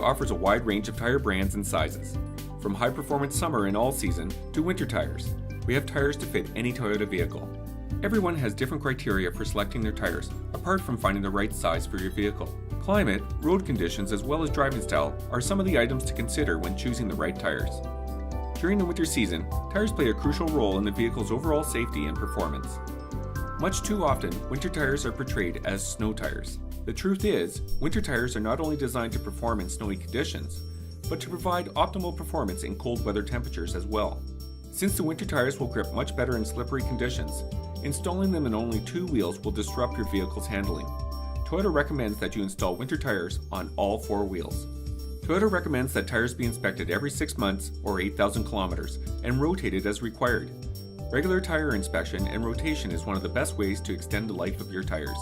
Toyota offers a wide range of tire brands and sizes, from high-performance summer and all-season to winter tires. We have tires to fit any Toyota vehicle. Everyone has different criteria for selecting their tires, apart from finding the right size for your vehicle. Climate, road conditions, as well as driving style are some of the items to consider when choosing the right tires. During the winter season, tires play a crucial role in the vehicle's overall safety and performance. Much too often, winter tires are portrayed as snow tires. The truth is, winter tires are not only designed to perform in snowy conditions, but to provide optimal performance in cold weather temperatures as well. Since the winter tires will grip much better in slippery conditions, installing them in only 2 wheels will disrupt your vehicle's handling. Toyota recommends that you install winter tires on all 4 wheels. Toyota recommends that tires be inspected every 6 months or 8,000 kilometers and rotated as required. Regular tire inspection and rotation is one of the best ways to extend the life of your tires.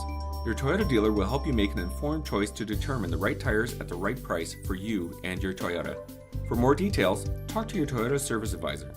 Your Toyota dealer will help you make an informed choice to determine the right tires at the right price for you and your Toyota. For more details, talk to your Toyota service advisor.